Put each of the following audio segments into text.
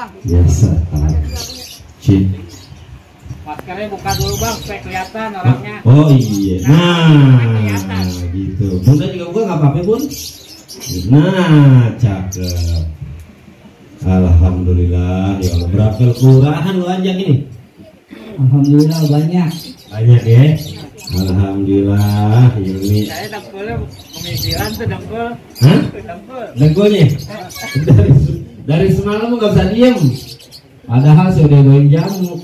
Biasa. Cip. Maskernya buka dulu bang, supaya kelihatan orangnya. Oh iya. Nah, gitu. Bunda juga buka nggak apa-apa bun. Nah, cakep. Alhamdulillah. Ya Allah, berapa kelurahan lu anjak ini? Alhamdulillah banyak. Banyak ya. Alhamdulillah. Ini. Saya dengkulnya pemikiran tuh dengkul. Hah? Dengkul. Dengkulnya? Dari semalam nggak usah diem. Padahal sudah bawain jamu.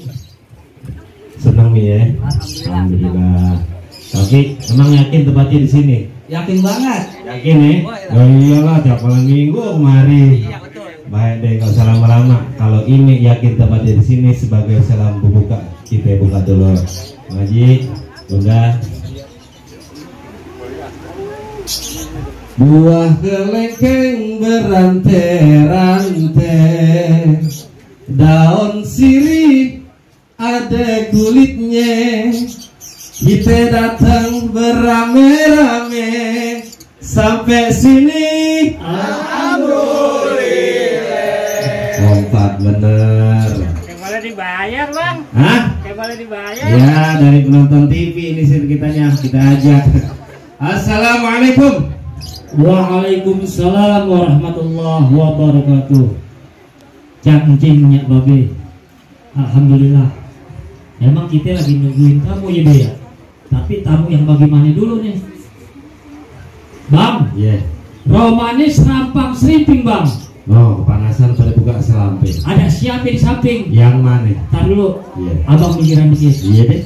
Senang nih ya. Alhamdulillah. Oke, emang yakin tempatnya di sini? Yakin banget. Yakin ya? Oh iyalah, tiap malam minggu kemari. Iya betul. Baik deh, nggak usah lama-lama. Kalau ini yakin tempatnya di sini sebagai salam pembuka, kita buka dulu. Ngaji, Bunda. Buah kelengkeng berante-rante, daun sirih ada kulitnya. Kita datang beramai-ramai sampai sini. Alhamdulillah. Kompak bener. Kayak boleh dibayar bang. Hah? Kayak boleh dibayar. Ya dari penonton TV ini sih kita ajak. Assalamualaikum. Waalaikumsalam warahmatullahi wabarakatuh. Cangcingnya babe. Alhamdulillah. Emang kita lagi nungguin kamu ya Be ya. Tapi tamu yang bagaimana dulu nih? Bang. Iya. Romanis rampang serimping bang. Oh kepanasan pada buka selampe. Ada siapa di samping? Yang mana? Tar dulu. Iya. Abang pikiran dikit. Iya deh.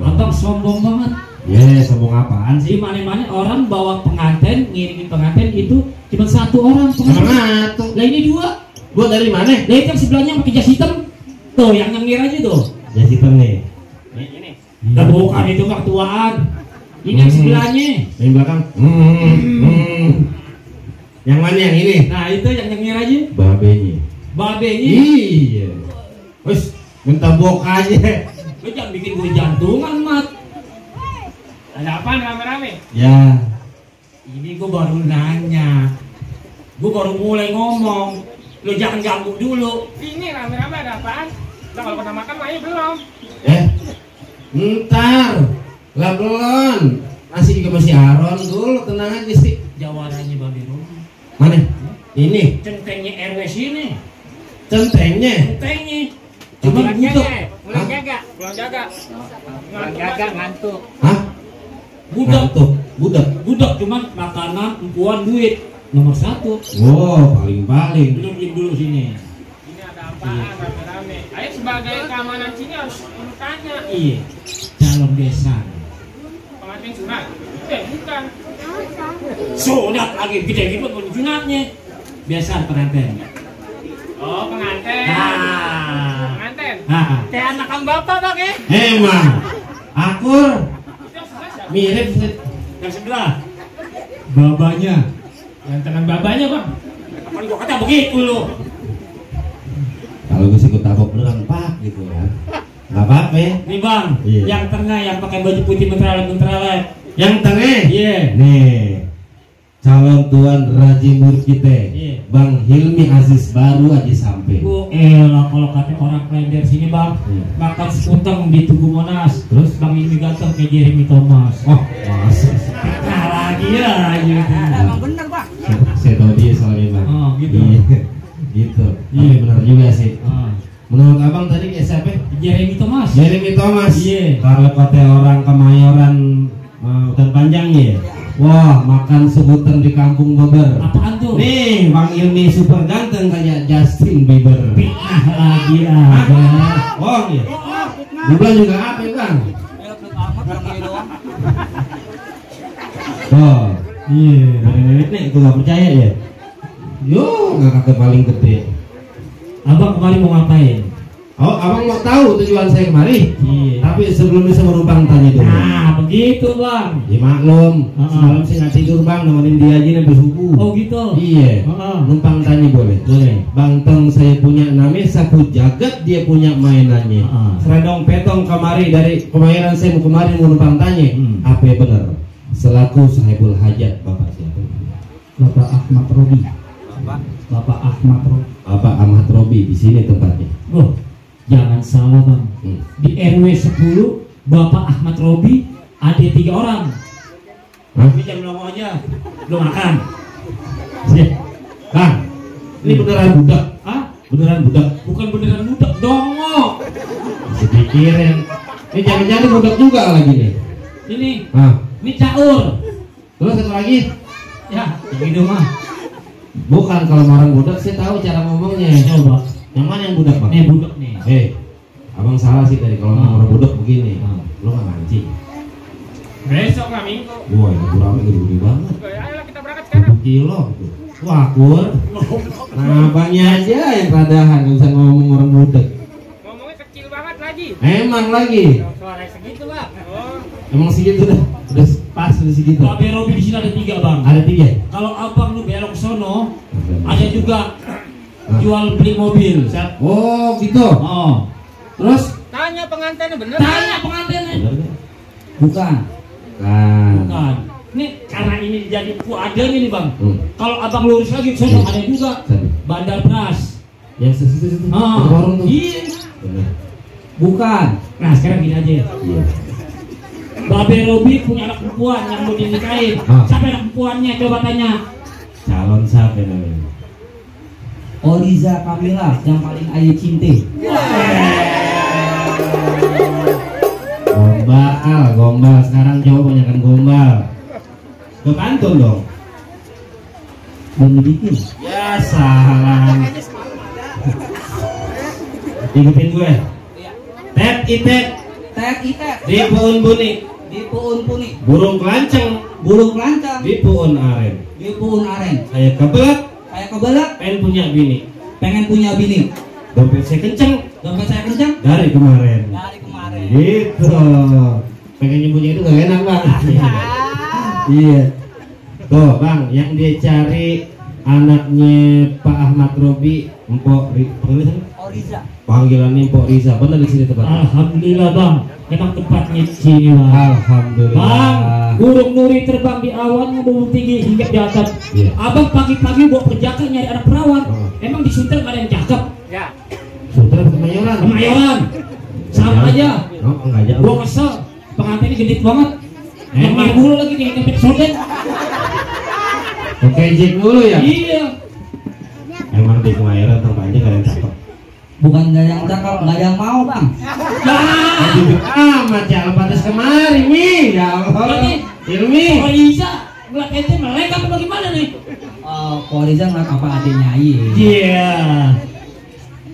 Abang sombong banget. Iya sombong apaan Di sih? mana-mana orang bawa pengantin, ngirimin pengantin itu cuma satu orang pengantin. Satu. Lah ini dua. Gua dari mana? Lah itu yang sebelahnya pakai jas hitam. Tuh yang nyengir aja tuh. Ya hitam nih. Ini. Lah bukan itu ketuaan. Ini yang sebelahnya. Yang belakang. Yang mana yang ini? Nah itu yang nyengir aja. Babenya. Babenya. Iya. Wes minta bokanya. Lu jangan bikin gue jantungan mat. Ada apaan rame-rame? Ya. Ini gue baru nanya. Gue baru mulai ngomong. Lu jangan ganggu dulu. Ini rame-rame ada apaan? Nah, kalau pernah makan mah belum. Ntar lah belum. Masih juga masih aron dulu, tenang aja sih. Jawarannya babi rumah. Mana? Ini Centengnya RW sini. centengnya. Centengnya. Cuma Pulang butuh. jaga, pulang jaga, pulang jaga. Pulang jaga ngantuk. Hah? Budak. Ngantuk. Budak. Budak cuman makanan, empuan, duit. Nomor satu. Wow, paling-paling. Belum dulu sini. Ini ada apaan rame-rame? Ayo sebagai keamanan sini harus tanya. Iya. Calon desa. Pengantin sunat? Bukan. Sunat lagi gede gitu sunatnya. Biasa pengantin. Oh pengantin. Nah. Pengantin. Nah. Kayak anak kang bapak bang ya? Emang akur Itu yang sebelah siapa? mirip sih. Yang sebelah. Babanya. Yang teman babanya bang. Kapan gua kata begitu lu. Kalau gue sih takut beneran pak gitu kan. Nggak apa-apa ya. Nih bang, Iya. yang tengah yang pakai baju putih menterale. Yang tengah. Iya. Nih calon tuan Raji Murid kita, Iya. Bang Hilmi Aziz baru aja sampai. Bu elah kalau kata orang klender sini bang, Iya. makan sekuteng di Tugu Monas. Terus? Bang ini ganteng kayak Jeremy Thomas. Oh, masa? Nah lagi ya, gitu. Emang bener bang. Saya tahu dia soalnya bang. Oh, gitu. Iya. Gitu. Tapi Iya. benar juga sih. Ah, Menurut abang tadi kayak siapa? Jeremy Thomas. Jeremy Thomas. Iya. Kalau kata orang Kemayoran hutan panjang ya. Wah, makan sebutan di kampung Beber. Apaan tuh? Nih, Bang Ilmi super ganteng kayak Justin Bieber. Fitnah lagi ada. Oh iya. Bukan juga apa bang? Oh, iya. Nenek itu nggak percaya ya? Yo, nggak kakek paling gede. Abang kemarin mau ngapain? Oh, abang mau tahu tujuan saya kemari? Iya. Tapi sebelum bisa menumpang tanya dulu. Nah, begitu bang. Ya maklum, Ah. semalam saya nggak tidur bang, nemenin dia aja sampai subuh. Oh gitu. Iya. Ah. Numpang tanya boleh? Boleh. Bang Teng saya punya namanya sapu jagat, dia punya mainannya. Ah. Seredong petong kemari dari Kemayoran saya mau kemari mau numpang tanya. Apa benar? Selaku sahibul hajat bapak siapa? Bapak Ahmad Robi. Bapak Ahmad Robi. Bapak Ahmad Robi. Robi di sini tempatnya. Oh, jangan salah bang. Hmm. Di RW 10 Bapak Ahmad Robi ada 3 orang. Hah? Ini jam nongol aja, belum makan. Bang, ini beneran budak? Ah, Beneran budak? bukan beneran budak, dongo. Masih pikirin. Ini jangan-jangan budak juga lagi nih. Ini, Ah, ini caur. terus satu lagi? Ya, yang itu mah. Bukan, kalau orang budak saya tahu cara ngomongnya. Coba. Yang mana yang budak bang? Budak nih. Abang salah sih tadi kalau Ah. orang budak begini. Ah. Lo nggak mancing? Besok lah Minggu. Wah, ini gurame gede banget. Oke, ayolah kita berangkat sekarang. 1 kilo gitu. Wah, kur. Nah, abangnya aja yang radahan, nggak usah ngomong orang budak. Ngomongnya kecil banget lagi. Emang lagi. Suara segitu bang. Oh, Emang segitu dah. Udah pas udah segitu. Babe Robi di sini ada 3 bang. Ada 3. Kalau abang lu belok ke sono, ada juga Ah. jual beli mobil. Oh, gitu. Oh, Terus? tanya pengantinnya bener. tanya pengantinnya. Bener nggak? Bukan. Kan. Bukan. Ini karena ini jadi adanya nih bang. Hmm. Kalau abang lurus lagi ke sono ada juga Sana. Bandar Beras. Yang situ. Ah, Ada warung tuh. iya. Bener. Bukan. Nah sekarang gini aja. Iya. Babe Robi punya anak perempuan yang mau dinikahin. Ah. Siapa anak perempuannya? Coba tanya. Calon siapa namanya? Oriza Kamila yang paling ayu cinte. Gombal. Sekarang cowok banyakan gombal. Ke pantun dong. Belum dibikin. Ya salah. Ikutin gue. Tet itet Tek itek di puun buni. di puun puni, Burung kelanceng burung kelancang di puun aren. di puun aren. Saya kebelet Kayak kebelet pengen punya bini. pengen punya bini. Dompet saya kenceng Dompet saya kencang dari kemarin. dari kemarin. Gitu. Pengen nyebutnya itu gak enak bang. Iya. Tuh bang, yang dia cari anaknya Pak Ahmad Robi, Oriza. panggilannya Mpok Riza. Benar di sini tempatnya. Alhamdulillah bang. Emang tempatnya di sini bang. Alhamdulillah. Bang, burung nuri terbang di awan membumbung tinggi hingga di atas. Iya. Abang pagi-pagi bawa perjaka nyari anak perawan. Oh. Emang di Sunter gak ada yang cakep? Ya. Sutra Kemayoran. Kemayoran. Sama aja. Oh, enggak jauh. Gua kesel. Pengantinnya gendit banget. Emang mulu lagi kayak kempet sodet. Oke, Jack dulu ya. Iya. Emang di Kemayoran tempatnya gak ada yang cakep. Bukan gak yang cakep, gak yang mau bang. Nah. Jujur amat ya, pantas kemari Mi. Ya Allah. Berarti Ilmi. kalau bisa ngeliat ente mereka apa bagaimana nih? Oriza ngeliat apa adiknya iya.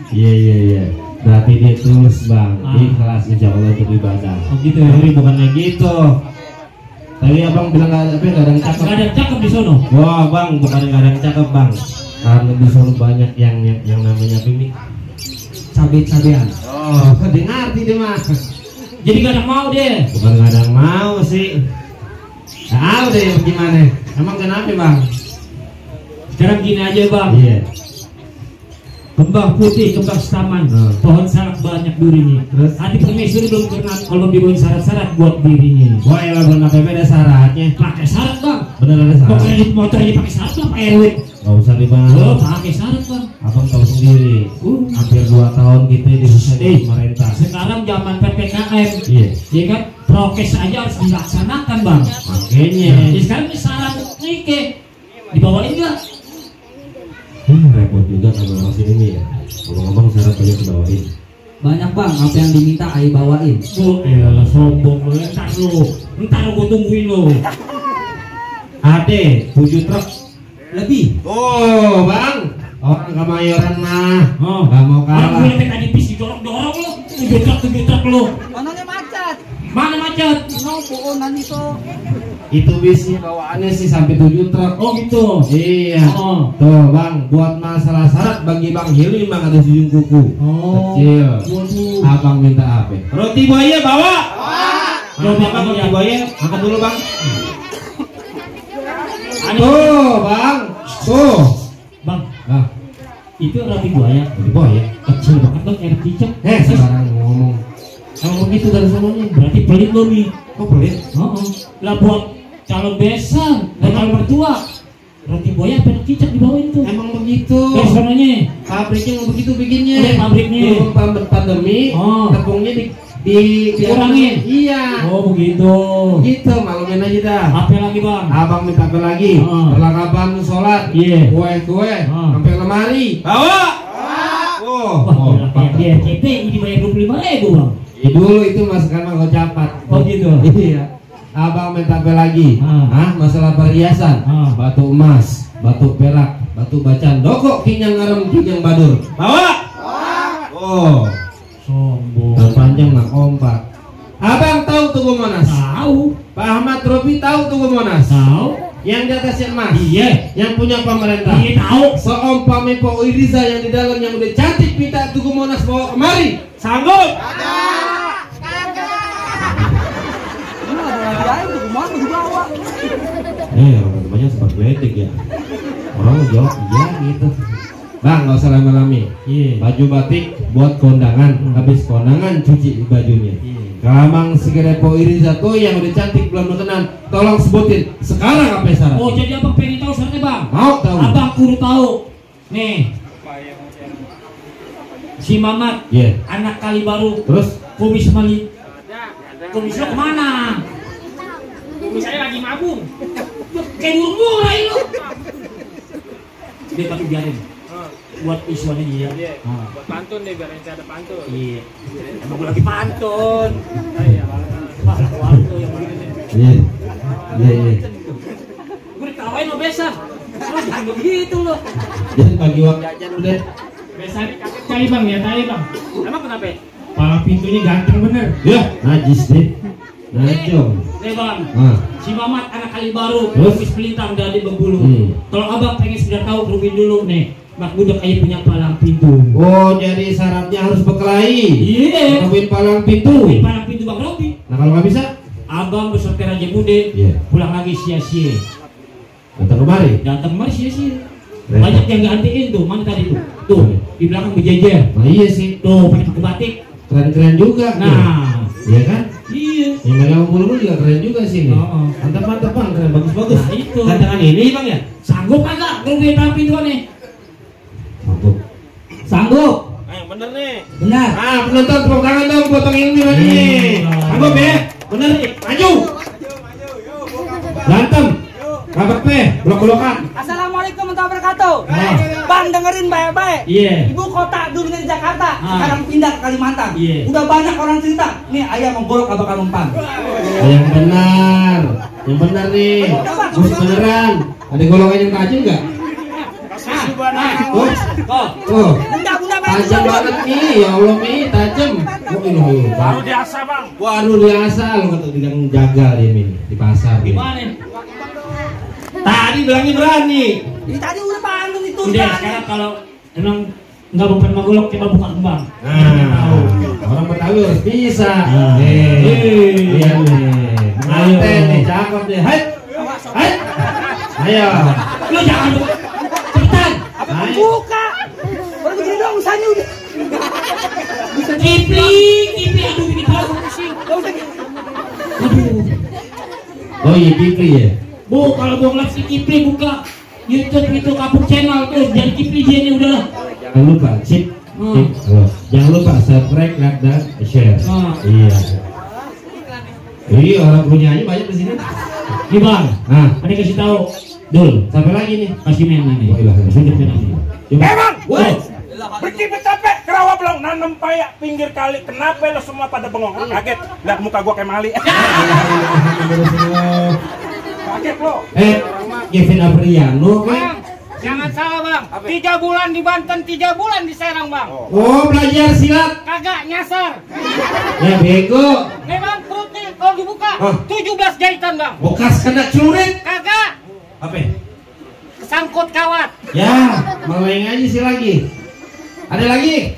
Iya. Berarti dia tulus bang, Ah. ikhlas insya Allah untuk ibadah. Oh gitu ya. Tapi bukannya gitu. Tadi abang bilang gak ada yang cakep. Gak ada yang cakep di sono. Wah bang, bukan gak ada yang cakep bang. Karena di sana banyak yang namanya Bimi. Cabe-cabean. Oh, dia ngerti dia mah. Jadi gak ada yang mau deh. Bukan gak ada yang mau sih. Tahu deh gimana. Emang kenapa bang? Sekarang gini aja bang. Iya. Kembang putih, kembang setaman, pohon salak banyak durinya. Terus? Hati permaisuri belum pernah kalau dibawain syarat-syarat buat dirinya. Wah ya lah belum apa ada syaratnya. Pakai syarat bang. Bener ada Kok syarat. kredit motor aja pakai syarat lah Pak Erwin. Gak usah Oh dibahas. pakai syarat bang. Abang tahu sendiri. Hampir 2 tahun kita disusah di pemerintah. Sekarang zaman PPKM. Iya. Ya kan prokes aja harus dilaksanakan bang. Makanya. Ya sekarang ini syarat nike dibawain nggak? Repot juga sama orang sini ya. Ngomong-ngomong syarat banyak dibawain. Banyak bang, apa yang diminta ayo bawain. Oh iyalah sombong lu, ntar gua tungguin lu. Ade 7 truk. Lebih. Oh bang, orang Kemayoran mah. Oh, Gak mau orang kalah. gue tadi bis didorong-dorong lu, 7 truk lu. Mananya macet. Mana macet? No puunan itu. Itu bisnya bawaannya sih sampai 7 truk. Oh gitu. Iya. Oh. Tuh bang, buat masalah syarat bagi Bang Hilmi bang ada sujung kuku. Oh. Kecil. Waduh. Abang minta apa? Roti buaya bawa. Coba Bang, roti lihat. buaya, angkat dulu bang. Ada- Tuh bang, tuh. Bang, Ah, itu roti buaya roti buaya. kecil banget bang, kayak cicak. Sekarang ngomong. Emang begitu dari semuanya. Berarti pelit lo nih. Kok pelit? Oh, lah buat calon besan dan calon mertua. Roti buaya apa cicak dibawain tuh? Emang begitu. Restorannya. Pabriknya mau begitu bikinnya. Udah pabriknya. Sebelum pandemi, tepungnya dikurangin. Iya. Oh begitu. Gitu, malumin aja dah. Apa lagi bang? Abang minta apa lagi? Setelah abang sholat, kue, sampai lemari. Bawa. Wah, dia CP ini bayar 25.000 bang. Dulu itu mas karena gocapat. Oh gitu. Iya. Abang minta apa lagi? Masalah perhiasan, batu emas, batu perak, batu bacan, dokok, kinyang ngarem, kinyang badur. Bawa. Oh. Sombong. Yang panjang mah kompak. Abang tahu Tugu Monas? Tahu. Pak Ahmad Robi tahu Tugu Monas? Tahu. Yang di atasnya emas? Iya. Yang punya pemerintah? Iya tahu. Seumpama Pak Iriza yang di dalam yang udah cantik minta Tugu Monas bawa kemari, sanggup? Orang banyak sempat betek ya. Orang jawab iya gitu. Bang, nggak usah lama-lama. Baju batik buat kondangan, habis kondangan cuci bajunya. Kamang segera Po Iriza tuh yang udah cantik belum berkenan, tolong sebutin sekarang apa syarat? Oh jadi abang pengen tahu syaratnya bang? Mau tahu? Abang kudu tahu. Nih. Si Mamat, anak kali baru. Terus? Kumis Mali. Kumis lo kemana? Kumis saya lagi mabung. Kayak burung lah itu. Dia tapi biarin. Buat isuannya dia. Buat pantun deh biar nanti ada pantun. Iya. Emang gue lagi pantun. Iya. Malah pantun yang begini. Iya. Gue ditawain lo besar. Lo jangan begitu lo. Jangan bagi waktu aja udah. Besar kaget kali bang ya tadi bang. Emang kenapa? Palang pintunya ganteng bener. Ya, najis deh. Najong. Nih bang, si Mamat anak kali baru, Terus? kumis pelintang dari berbulu. Kalau abang pengen sudah tahu, rubin dulu nih. Mak budak aja punya palang pintu. Oh, jadi syaratnya harus berkelahi. Iya. Robin palang pintu. Rubin palang pintu bang Robi. Nah kalau nggak bisa, Abang besok ke Raja Bude, pulang lagi sia-sia. datang kemari. Datang kemari sia-sia. Banyak yang gantiin tuh, mana tadi tuh? Tuh, di belakang berjejer. Nah iya sih. Tuh, pakai batik. Keren-keren juga. Nah, iya kan? iya. Yang megang bulu juga keren juga sih nih. Mantap bang, keren bagus-bagus. Nah, itu. Tantangan ini bang ya? Sanggup kagak? Rubin palang pintu nih. Sanggup. Sanggup. Yang bener nih. Benar. Ah penonton tepuk tangan dong, potong ini lagi nih. Sanggup ya? Bener nih, maju. Gantem. Kabar teh, blok-blokan. Assalamualaikum warahmatullahi wabarakatuh. Bang dengerin baik-baik. Iya. Ibu kota dulunya di Jakarta, Ah. sekarang pindah ke Kalimantan. Iya. Udah banyak orang cerita. Nih ayam menggolok abang umpan. Yang benar nih. Musik beneran. Ada golongan yang tajam nggak? Oh, Bunda tajam banget nih. Ya Allah nih, tajam. Oh ini. Baru biasa bang. Waduh biasa lo kata digang jagal ini di pasar. Gimana? Tadi bilangnya berani. Ini tadi udah pantun itu. Udah, sekarang kalau emang nggak bukan magolok, coba buka kembang. Nah, orang Betawi harus bisa. Iya nih. Manten nih, cakep nih. Hai, hai. Ayo. Lo jangan cepetan. Hai. Buka. Baru begini dong usahanya udah. Kipli, aduh ini kalau pusing. Aduh. Oh iya Kipli ya. Bu, kalau mau ngeliat si Kipli buka YouTube itu Kapuk Channel tuh, jadi Kipli Jenny udahlah. Jangan lupa sip. Jangan lupa subscribe, like dan share. Iya. Iya orang punya aja banyak di sini. Nih bang, Nah, ada kasih tahu. Dul, sampai lagi nih. kasih mainan nih. Oh, iya. Sunjuk mainan nih. Coba. Bang, Woi. pergi betapek kerawa belum nanem payak pinggir kali. Kenapa lo semua pada bengong? Kaget, lihat muka gua kayak mali. Kaget lo. Kevin Apriano Bang, jangan salah bang. 3 bulan di Banten, 3 bulan di Serang bang. Oh belajar silat. Kagak nyasar. Ya bego. Nih bang, perutnya kalau dibuka 17 jahitan bang. Bekas kena celurit. Kagak, Apa? kesangkut kawat. Ya, meleng aja sih lagi. Ada lagi?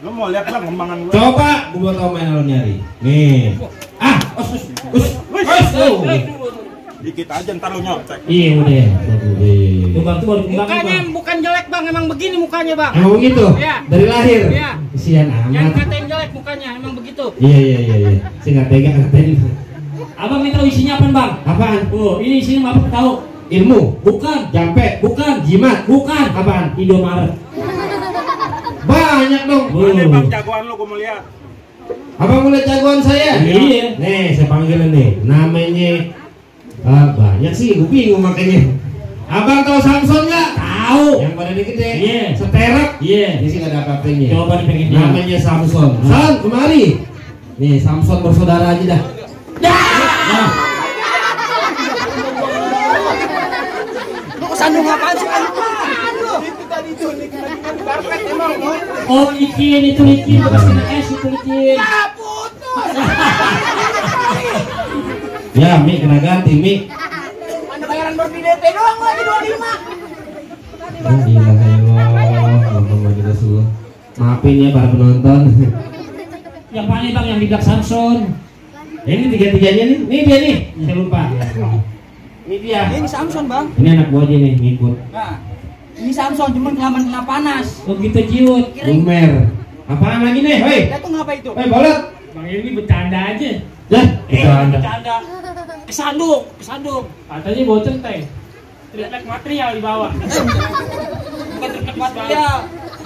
Lo mau lihat lah kembangan gue. Coba, gua tau main lo nyari. Nih. Ah, us. Dikit aja ntar lo nyontek. Iya udah. Tuh bang, tuh baru kembang Mukanya bang. bukan jelek bang, emang begini mukanya bang. Emang begitu? Iya. Dari lahir? Iya. Kesian Jangan amat. katain jelek mukanya, emang begitu. Iya. Saya nggak tega ngatain. Abang ini tahu isinya apa bang? Apaan? Oh, ini isinya apa tahu? Ilmu. Bukan. Jampe. Bukan. Jimat. Bukan. Apaan? Indomaret. Banyak dong. Ini bang jagoan lu gue mau lihat. Abang mulai jagoan saya? Iya. Nih, saya panggil nih. Namanya banyak sih, gue bingung makanya. Abang tahu Samson nggak? Tahu. Yang badannya gede. Iya. Seterek. Iya. Ini sih nggak ada apa-apanya. Coba dipengen dia. Namanya Samson. San, kemari. Nih, Samson bersaudara aja dah. Nah, Lu kesandung apaan sih? oh licin itu licin, bekas kena es itu licin. Ya, Mi kena ganti, Mi. Mana bayaran ber-DP doang lagi 25. Alhamdulillah. Maafin ya para penonton. Yang mana bang yang di belakang Samson? Ini tiga-tiganya nih. Nih dia nih. Saya lupa. Ini dia. Ini Samson, Bang. Ini anak gua aja nih ngikut. Nah, ini Samson cuman kelamaan kena panas. Oh gitu ciut. Lumer. Apaan lagi nih? Hoi. Dia tuh ngapa itu? Hoi, bolet. Bang ini bercanda aja. Dah, itu Anda. Bercanda. Kesandung, kesandung. Katanya bawa centeng. Triplek material di bawah. Bukan terkait material.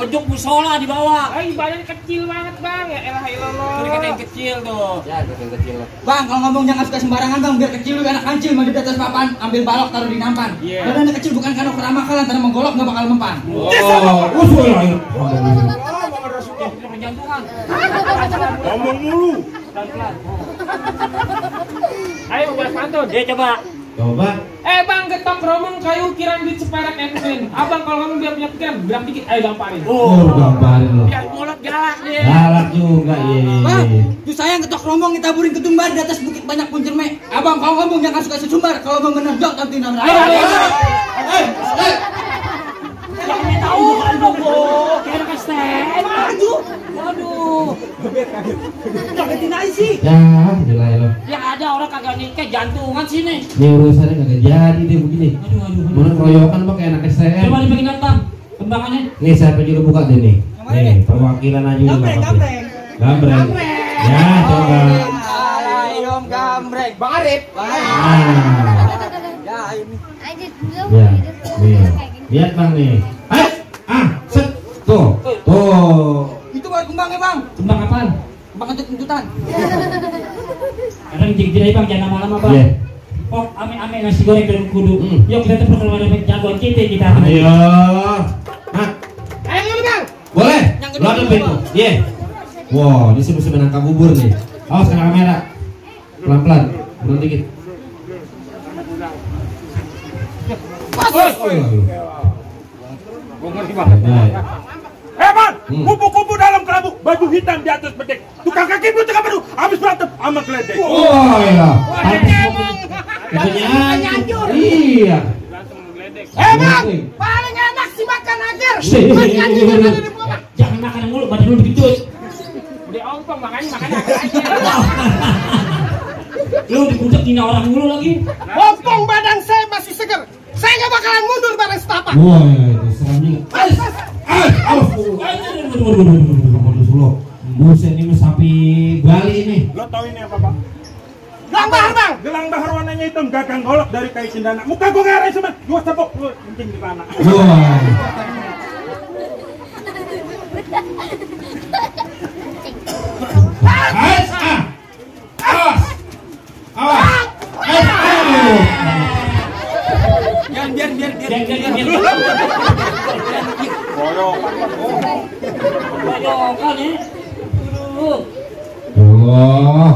Beduk musola di bawah. Ay, badan kecil banget bang. Ya elah ilallah. Ini kan yang kecil tuh. Ya, yang kecil. Bang, kalau ngomong jangan suka sembarangan bang, biar kecil lu anak kancil mandi di atas papan, ambil balok taruh di nampan. Iya. Badannya kecil bukan karena keramakan, karena menggolok nggak bakal mempan. Oh, usul ya. Jantungan. Ngomong mulu. Ayo buat pantun. Ya coba. Coba. Bang getok romong kayu kiran duit seperak ensin. Abang kalau ngomong biar punya pikiran, bilang dikit. Ayo gamparin. Oh, gambarin lo. Biar mulut galak deh. Galak juga, Bang, iya. tuh saya ngetok rombong ditaburin ketumbar di atas bukit banyak puncerme. Abang kalau ngomong jangan suka sesumbar, kalau mau menendok nanti nabrak. Jangan tahu, aduh, kayak kesten. Aduh, aduh. Kagetin aja sih. Ya, jelai lo. Ya ada orang kagak nikah jantungan sini. Ini urusannya kagak jadi deh begini. Aduh. Mana keroyokan pakai anak STM. Coba dibagikan bang. Kembangannya. Nih siapa juga buka deh nih. mana Nih, nih? perwakilan aja juga. Gambreng. Gambreng. Ya, coba. Ayom gambreng. Bang Arif. Nah. Ya, ini. Ya. Nih. Lihat Bang nih. Set. Tuh. Tuh. Itu baru kembangnya, Bang. Kembang apaan? Kembang kentut-kentutan. Kadang jik bang jangan lama-lama bang. Iya. Pok ame-ame nasi goreng dan kudu. Yuk kita tepuk tangan jagoan kita. Ayo. Ayo dulu, Bang. Boleh? Yang Lo kedua, ada pintu. Bang. Iya. Wow, di sini mesti menangkap bubur nih. Awas kena kamera. Pelan-pelan. Turun dikit. Bang, kupu-kupu dalam kelabu, baju hitam di atas bedek. Tukang kaki putih kamu habis berantem sama geledek. Oh iya. Katanya iya. Bang, paling enak sih makan ajar. Jangan makan mulu, badan lu digenjot. Udah ongkong makanya aja. Lu dipuncak dina orang mulu lagi. Bopong badan saya masih seger. Saya nggak bakalan mundur bareng setapak. Wah, itu serem juga. Aduh, buset ini sapi Bali ini. Lo tau ini apa bang? Gelang bahar, Bang. Gelang bahar warnanya hitam, gagang golok dari kayu cendana. Muka gue ngerai sama, gue tepuk, gue kencing di tanah. Wah. Awas. Biar. Bayokan ya. Allah.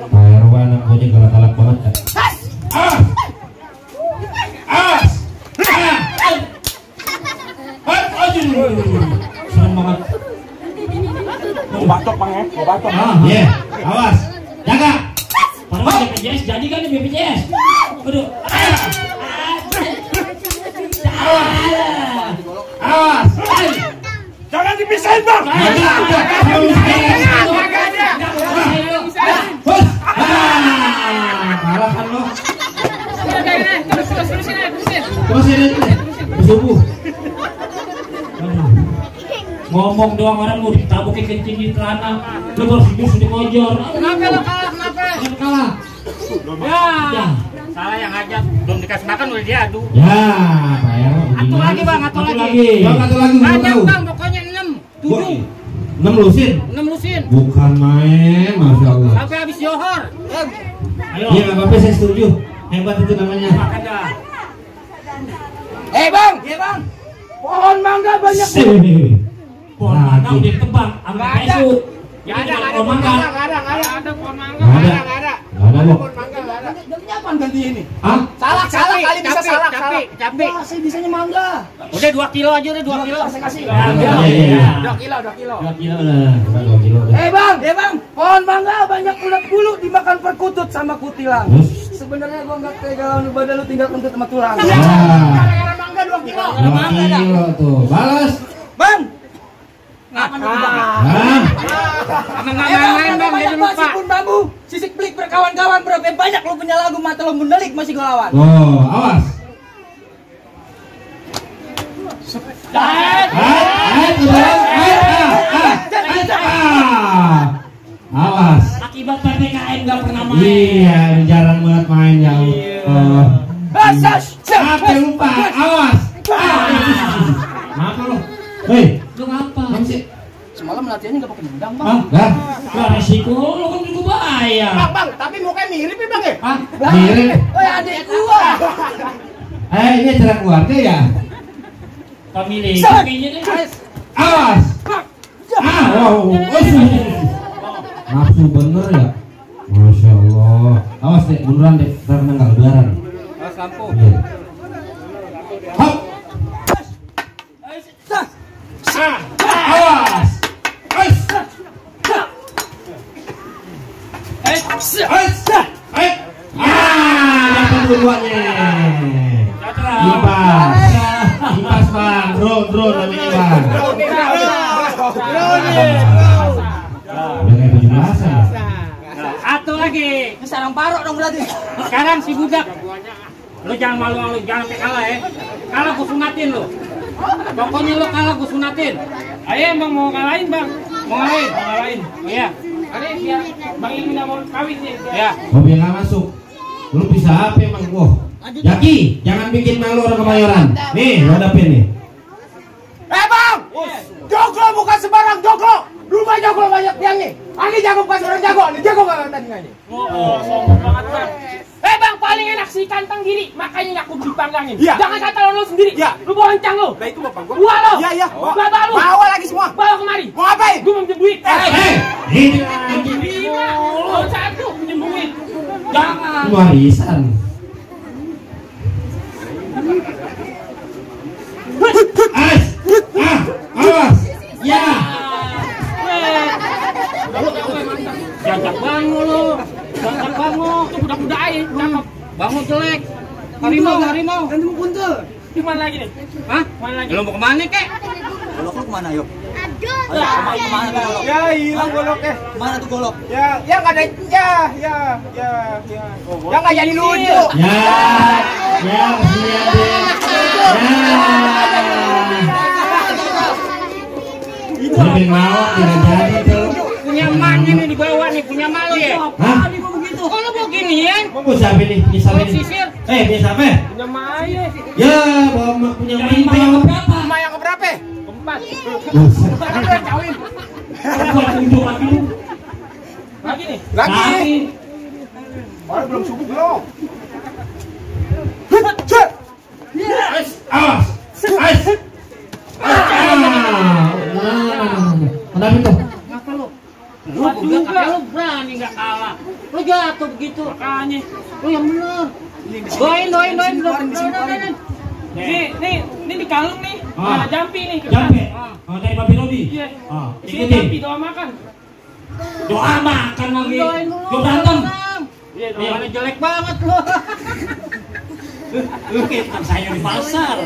Pak Erwan anak gue galak-galak banget. Serem banget. Mau batok bang ya, mau batok. Iya, awas. Jaga. Padahal BPJS jadi kan nih BPJS. Aduh. Awas. Jangan dipisahin bang. Kalah kan lo. Terusin aja. Subuh. Ngomong doang orang mau ditabukin kencing di celana. Lu baru sudah ngojor. Kenapa lo kalah? Kenapa? Jangan kalah. Ya, salah yang ngajak, belum dikasih makan udah diadu. Ya, Pak Ero. Atu lagi bang, atu lagi. Satu lagi mau Banyak tahu. bang, pokoknya 6, 7, 6 lusin. 6 lusin. Bukan main, masya Allah. Sampai habis johor. Ayo. Iya nggak apa-apa, saya setuju. Hebat itu namanya. Makan dah. Bang, iya bang. Pohon mangga banyak. Pohon mangga udah tebang, Nggak ambil ada. esuk. Nggak ada, Pohon mangga. ada pohon mangga. Nggak ada. Nggak ada. Nggak ada, Bok. Gantinya apa ganti ini? Hah? Salah kali bisa salah. Capek. Saya bisanya mangga. Udah 2 kilo aja, udah 2 kilo. Saya kasih. Iya. 2 kilo, 2 kilo. 2 kilo lah. Udah 2 kilo. Bang, pohon mangga banyak ulat bulu dimakan perkutut sama kutilang. Terus? Sebenarnya gua nggak tega kalau badan lu tinggal kentut sama tulang. Ya. Gara-gara mangga 2 kilo. 2 kilo tuh. Balas. Bang. Hah? Sama nggak main bang, jadi lupa. Sipun bambu, sisik pelik berkawan-kawan, berapa banyak lu punya lagu mata lu mendelik masih gua lawan. Oh, awas. Awas. Akibat PPKM nggak pernah main. Iya, jarang banget main ya. Apa lupa? Awas. Apa lo? Hei, Lu ngapa? apa sih? Semalam latihannya nggak pakai dendam bang. Hah? Dah. Lah resiko lu kan juga bayar. Bang, tapi mukanya mirip ya bang ya? Hah? Mirip. Oh ya adik gua. Ini acara keluarga ya? Family. Kayaknya deh. Awas. Wow. Nafsu bener ya? Masya Allah. Awas deh, beneran deh, karena nggak lebaran. Awas lampu. Iya. Hop. Awas. Dapat dua-duanya. Impas bang, drone namanya bang. Udah kayak 17-an ya? Satu lagi. Ini sarang parok dong berarti. Sekarang si budak. Lu jangan malu-malu, jangan sampai kalah ya. Kalah gua sunatin lu. Pokoknya lu kalah gua sunatin. Ayo emang mau ngalahin bang. Mau ngalahin. Oh iya. Ada biar bang ini nggak mau kawin nih. Ya. Mobil nggak masuk. Lu bisa apa emang gua? Jaki, jangan bikin malu orang Kemayoran. Nih, lu hadapin nih. Bang! Joglo bukan sembarang joglo. Rumah joglo banyak tiangnya. Ini jago bukan seorang jago. Ini jago banget tandingannya. Sombong banget bang. Bang, paling enak si kantang gini, makanya aku dipanggangin. Iya. Jangan kata lo sendiri. Iya. Lu boncang lo. Nah itu bapak gua. Gua lo. Iya, iya. Bapak lu. Bawa lagi semua. Bawa kemari. Mau ngapain? Gua mau pinjem duit. Ini Lo satu pinjem duit. Jangan. warisan. Awas. Ya. Jajak bangu lu. Jajak bangu. Itu budak-budak aja. Cakep. Bangu jelek. Harimau. Nanti mau kuntul. Di mana lagi nih? Hah? Mana lagi? Lu mau kemana kek? Golok lu kemana yuk? Aduh. Kemana tuh golok? Ya hilang goloknya. Kemana tuh golok? Ya nggak ada. Ya. Ya nggak jadi lucu. Ya, Lebih mau tidak jadi tuh. Punya emaknya nih di bawah nih. Punya malu ya? Hah? Oh lu mau ginian? Mau siapa nih? Bisa Mau ini? sisir? Bisa apa? Punya Maya. Ya, bawa punya Lima yang yang berapa? Rumah yang keberapa? Keempat. Buset. Kan udah kawin. Gua tunjuk lagi lu. Lagi nih. Lagi. Baru belum subuh belum. Awas. Kenapa itu? Ngapa lu? Lu juga lu berani nggak kalah. Lu jatuh begitu. Makanya. Lu yang bener. Doain. Nih di kalung nih. Ah. Nah, jampi nih. Jampe. Dari Babi Robi. Iya. Sini Ikutin. jampi doa makan. Doa makan lagi. Doain dulu. Gua berantem. Iya, doa Doainnya jelek banget lu. Lu kayak tukang sayur di pasar.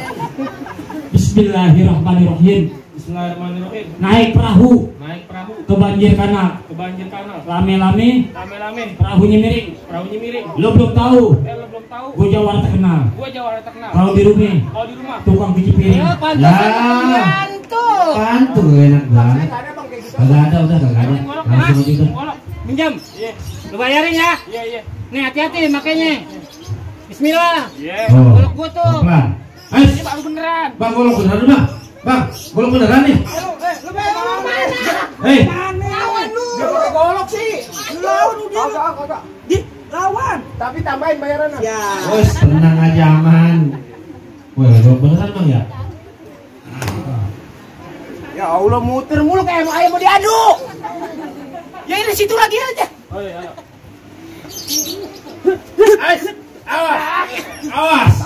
Bismillahirrahmanirrahim. Bismillahirrahmanirrahim. Naik perahu Naik perahu ke banjir kanal. ke banjir kanal. Rame-rame, Rame-rame. perahunya miring. Perahunya miring. Lo belum tahu, Lo belum tahu. gue Jawa terkenal. Gua Jawara terkenal. Perahu di rumah, Oh di rumah. tukang cuci piring. Ya pantesan Ya. gantu. Kantuk enak banget. Kagak ada, udah kagak ada. Langsung aja tuh. Ngolok. Minjam. Iya. Lu bayarin ya. Iya. Nih hati-hati makanya. Bismillah. Oh, Golok gua tuh. pelan. Ini baru beneran. Bang, golok beneran bang. Bang, golok beneran nih. Hei, Lawan lu. Dia pakai golok sih. Lawan lu dia. Kagak. Lawan. Tapi tambahin bayarannya. Ya. bos tenang aja aman. Wah, golok beneran bang ya? Ya Allah, muter mulu kayak ayam mau diadu. Ya di situ lagi aja. Oh iya. Awas.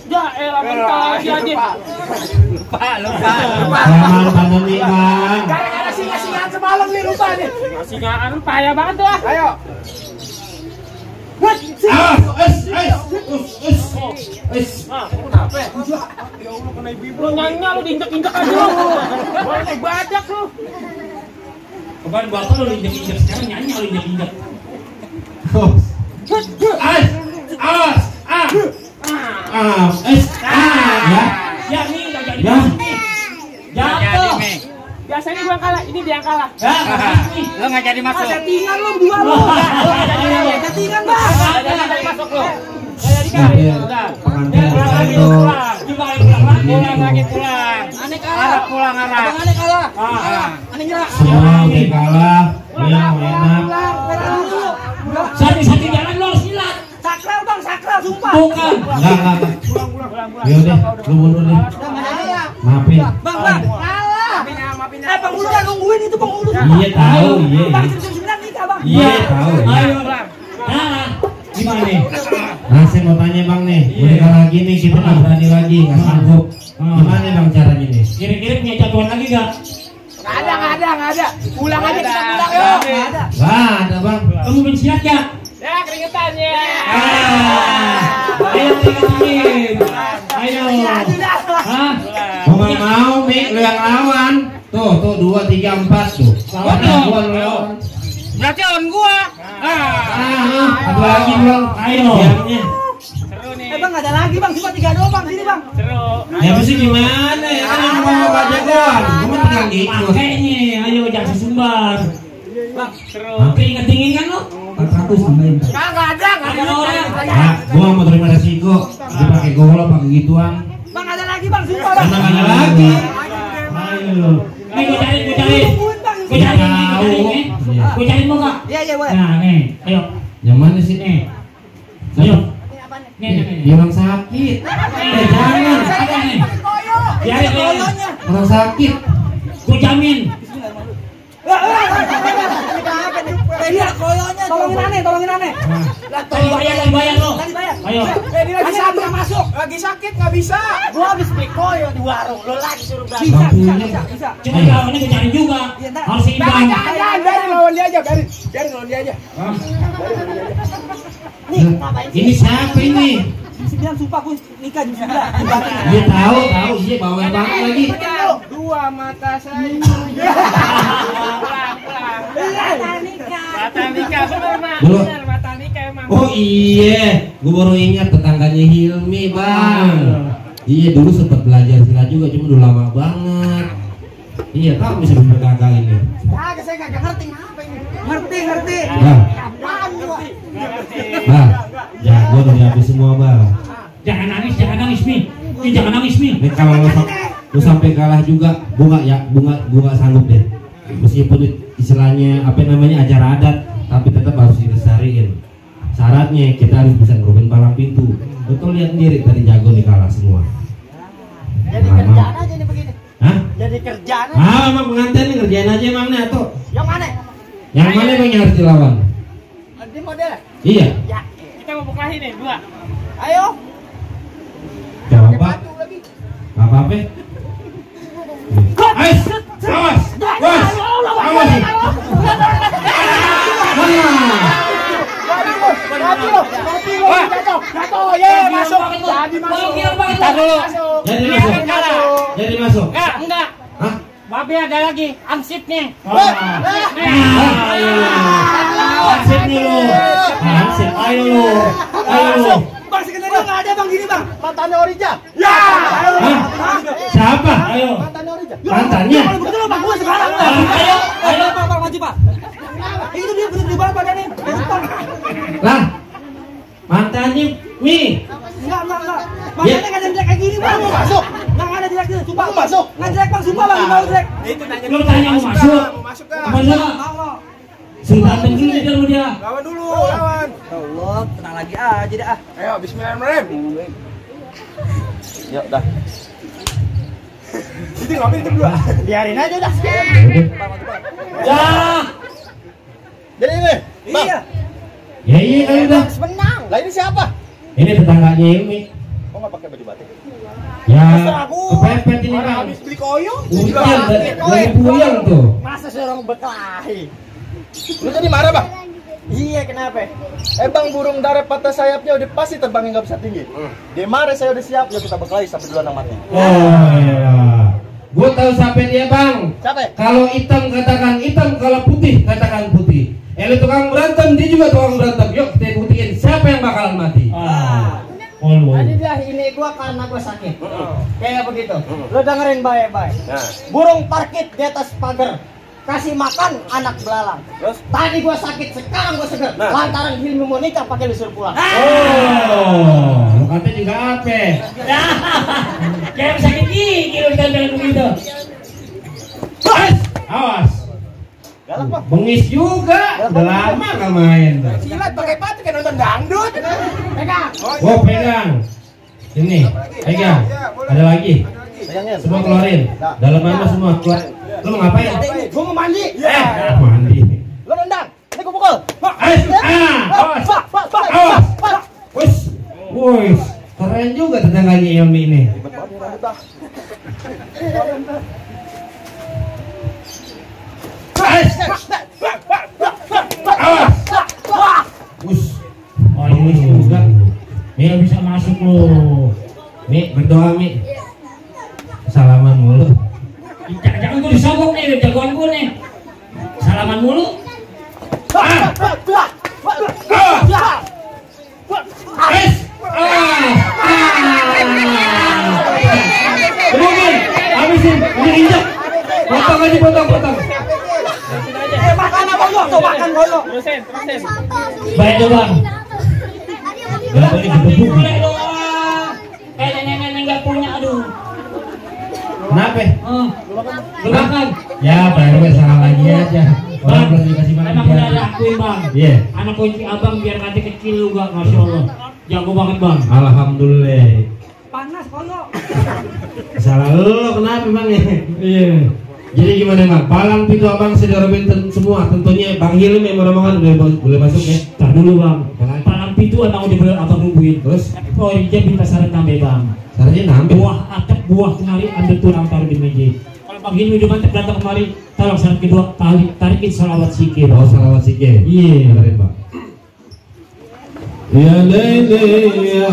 Ya elah bentar lagi aja. Lupa. Jangan pandemi bang. Gara-gara singa-singaan semalam nih lupa nih. Singaan payah banget tuh ah. Ayo. Awas. Kenapa? Lu nyanyi lu diinjek-injek aja lu. Boleh naik badak lu. Kemarin bapak lu injek-injek, sekarang nyanyi lu injek-injek. Awas. Ya. Ya nih nggak jadi. Ya. Jatuh. Biasanya gua yang kalah, ini dia yang kalah. Ya. Lo nggak jadi masuk. Settingan lu berdua lu. Settingan bang. Nggak jadi masuk lu. Udah. Pengantin Pulang lagi pulang. Aneh kalah. Pulang arah. Abang aneh kalah. Aneh nyerah. Semua udah kalah. Yang enak. Pulang dulu. Satu-satu jalan lo harus silat. Sakral bang, sakral sumpah. Bukan. Enggak. Ya udah, lu mundur deh. Maafin. Bang, kalah. Maafin. Bang Ulu udah nungguin itu Bang Ulu. Iya tahu, iya. Bang 9 nikah bang. Iya tahu. Ayo. Nah, gimana nih? Nah, saya mau tanya bang nih, udah kalah gini kita nggak berani lagi, nggak sanggup. Gimana bang caranya nih? Kira-kira punya jadwal lagi gak? Nggak ada. Pulang aja kita pulang yuk. Nggak ada. Wah, ada bang. Kamu bersilat gak? Ya keringetan ya. Ayo keringetin. Ayo. Hah? Mau nggak mau, Mi, lu yang lawan. Tuh, 2, 3, 4 tuh. Gua lu lawan. Berarti on gua. Ada lagi bang. Ayo. Diamnya. Seru nih. Bang nggak ada lagi bang, cuma 3 doang bang sini bang. Seru. Ya mesti gimana ya? Kan cuma mau baca doang. Kamu tinggal ngikut. Makanya, ayo jangan sesumbar. Seru. Keringetin kan lo? 400 tambahin. Nggak ada orang. Nah, gua mau terima resiko. Dia pakai golok, pakai gituan. Bang ada lagi bang, sumpah bang. Mana ada lagi? Ayo. Nih gue cari. Tungguin bang. Gue cari mau gak? Iya boleh. Nah nih, ayo. Yang mana sih? Nih. Ayo. Nih. Dia orang sakit. Jangan. Ada nih. Biarin lo. Koyonya. Orang sakit. Gue jamin. Iya koyonya. Tolongin aneh. Tadi bayar lo. Ayo. Ini lagi sakit nggak masuk. Lagi sakit nggak bisa. Gua habis beli koyo di warung. Lo lagi suruh berani. Bisa. Cuma lawannya gue cari juga. Harus seimbang. Biarin lawan dia aja. Biarin lawan dia aja. Nih, ngapain sih? Ini siapa ini? Jam 9 sumpah gue nikah jam 9. Dia tahu. Iya bawel banget lagi. 2 mata saya. Mata nikah bener mak. Dulu. Bener mata nikah emang. Oh iya, gue baru ingat tetangganya Hilmi bang. Iya dulu sempat belajar silat juga, cuma udah lama banget. Iya tahu bisa bergagal ini. Kagak saya kagak ngerti apa ini. Ngerti. Bang, Apaan gua? bang, jago udah habis semua bang. Jangan nangis Mi. Jangan nangis Mi. Ini kalau lu sampai kalah juga, bunga nggak sanggup deh. Meskipun istilahnya apa namanya acara adat, tapi tetap harus dilestariin. Syaratnya kita harus bisa ngerubin palang pintu. Betul lihat sendiri tadi jago nih kalah semua. Jadi kerjaan aja nih begini. Hah? Jadi kerjaan aja. Emang pengantin nih ngerjain aja emang nih atau? Yang mana? Yang mana bang yang harus dilawan? Di model. Iya. Ya. Kita mau berkelahi nih 2. Ayo. Jawab Pakai pak. batu lagi. Apa? Awas! Awas! Mati lo. Jatuh. Ye, masuk. Jadi masuk. Tar dulu. Jadi masuk. Enggak. Hah? Babe ada lagi ansipnya. Ansip dulu. Ansip. Ayo lu. Bang sebenarnya nggak ada bang gini bang. Mantannya Orija. Hah? Siapa? Ayo. Mantannya Orija. Mantannya? Kalau begitu lo bang gua sekarang. Ayo. Pak maju pak. Itu dia bener di bawah badannya. Bang masuk. Ngajak Bang, sumpah Bang, mau Jack. Itu nanya Lu tanya mau masuk. Mau masuk kah? Apa enggak? Sultan dulu dia lu dia. Lawan dulu, lawan. Allah, tenang lagi aja dah. Ayo, bismillahirrahmanirrahim. Yuk, dah. Itu ngapain itu berdua? Biarin aja dah. Ya. Jadi ini, Bang. Iya. Ya iya kali udah. Menang. Lah ini siapa? Ini tetangganya Ilmi. Kok nggak pakai baju batik? Ya, aku. kepepet ini Orang Bang. habis beli koyo. Hujan, lagi puyeng tuh. Masa seorang berkelahi? Lu tadi marah, Bang? Iya, kenapa? Bang, burung dara patah sayapnya udah pasti terbangnya nggak bisa tinggi. Dia marah, saya udah siap. Yuk kita berkelahi sampai duluan yang mati. Oh iya. Gue tahu siapa dia Bang. Siapa? Kalau hitam katakan hitam, kalau putih katakan putih. Lu tukang berantem, dia juga tukang berantem. Yuk kita buktiin siapa yang bakalan mati. Tadi dah ini gua karena gua sakit. Kayak begitu. Lo dengerin baik-baik. Nah, Burung parkit di atas pagar. Kasih makan anak belalang. terus? Tadi gua sakit, sekarang gua seger. Nah. Lantaran Hilmi mau nikah pakai disuruh pulang. Oh, lu kata juga apa? Kayak sakit gigi lu bilang begitu. Awas. Galak, Bang. Bengis juga. Udah lama gak main tuh. Silat pakai batik kayak nonton dangdut. Pegang. Gua pegang. Sini, pegang. Ada lagi. Pegangin. Semua keluarin. Dalamannya semua keluar. Lu mau ngapain? Gua mau mandi. Mandi. Lo nendang. Ini gua pukul. Awas. Awas. Wis. Wis. Keren juga tetangganya Ilmi ini. Awas. Wis. Oh ini juga. Mi nggak bisa masuk lu. Mi berdoa Mi. Salaman mulu. Jangan gue disogok nih, jagoan gue nih. Salaman mulu. Kemudian habisin, ini injak. Potong aja, potong. Makan apa lo? Tuh makan dulu. Terusin. Baik tuh Bang. Gak boleh gebuk. Boleh doang. Nenek-nenek nggak punya, aduh. Kenapa? Lu makan. Ya, baru salah lagi aja. Orang belum dikasih makan. Emang udah diakuin Bang. Iya. Anak kunci abang biar nanti kecil juga, masya Allah. Jago banget Bang. Alhamdulillah. Panas koyo. Salah lu kenapa Bang ya? Iya. Jadi gimana Bang? Palang pintu abang sudah semua. Tentunya Bang Hilmi yang merombongan boleh masuk ya. Tar dulu Bang. Palang pintu emang udah abang nungguin. Terus? Oh dia minta saran nambah Bang. Sarannya nambah. Buah atap buah kemari ambil tulang taruh di meja. Kalau Bang Hilmi udah mantep datang kemari, taruh saran kedua tarikin salawat sikit. Oh, salawat sikit. Iya. Dengerin Bang. Ya Laili ya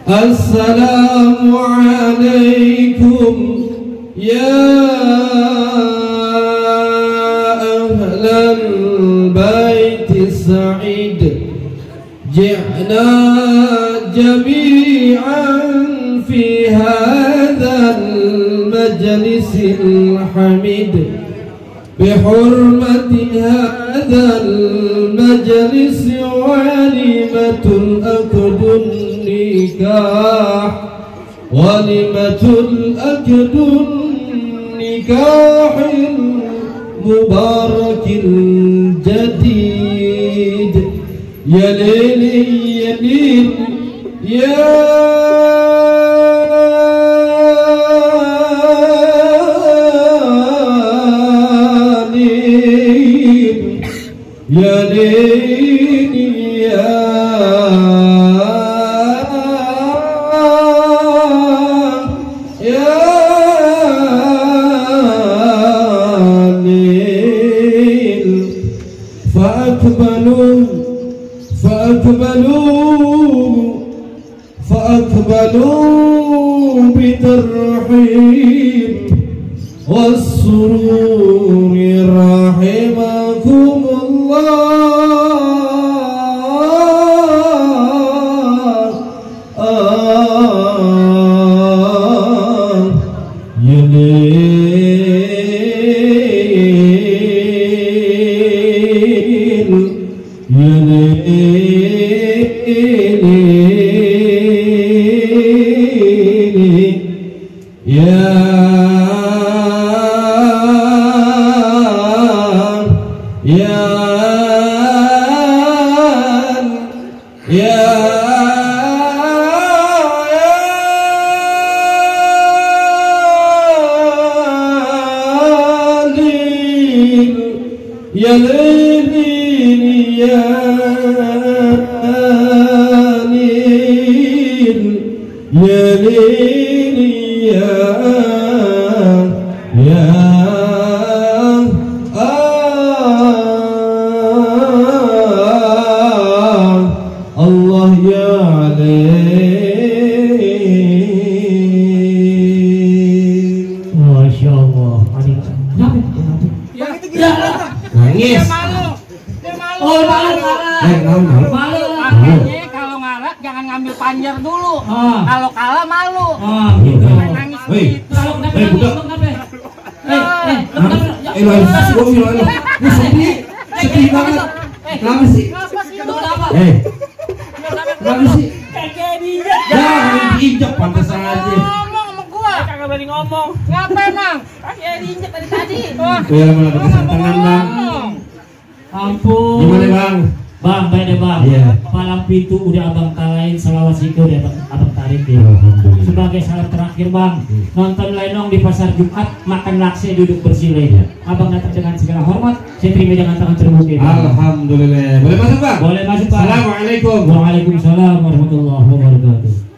Assalamu alaikum ya ahlal bait sa'id ji'na jami'an fi hadzal majlis al-hamid بحرمة هذا المجلس وليمة الأكد النكاح وليمة الأكد النكاح المبارك الجديد يا ليل يا ليل يا يا ليل يا ليل فأقبلوا بترحيب والسرور رحمكم الله Ya lili ya lil ya lili ya Allah ya alim. Masya Allah. Nangis. Dia malu. Oh, malu. Malu. Makanya kalau ngalah jangan ngambil panjer dulu. Ah. Kalau kalah malu. Gitu. Nangis Hei. gitu. Kalau kenapa? budak. Kenapa? Lu sedih banget. Kenapa sih? Kenapa sih? Jangan diinjak pantas aja. Ngomong sama gua. Kagak berani ngomong. Ngapa emang? Ya diinjek tadi tadi. Ya mana ada tangan bang? Ampun. Gimana bang? Bang, baik deh bang. Iya. Palang Pitu udah abang talain, selawat siku udah abang tarik deh. Alhamdulillah. Sebagai salam terakhir bang, nonton lenong di pasar Jumat, makan lakse duduk bersile. Abang datang dengan segala hormat, saya terima dengan tangan terbuka. Alhamdulillah. Boleh masuk bang? Boleh masuk bang. Assalamualaikum. Waalaikumsalam warahmatullahi wabarakatuh.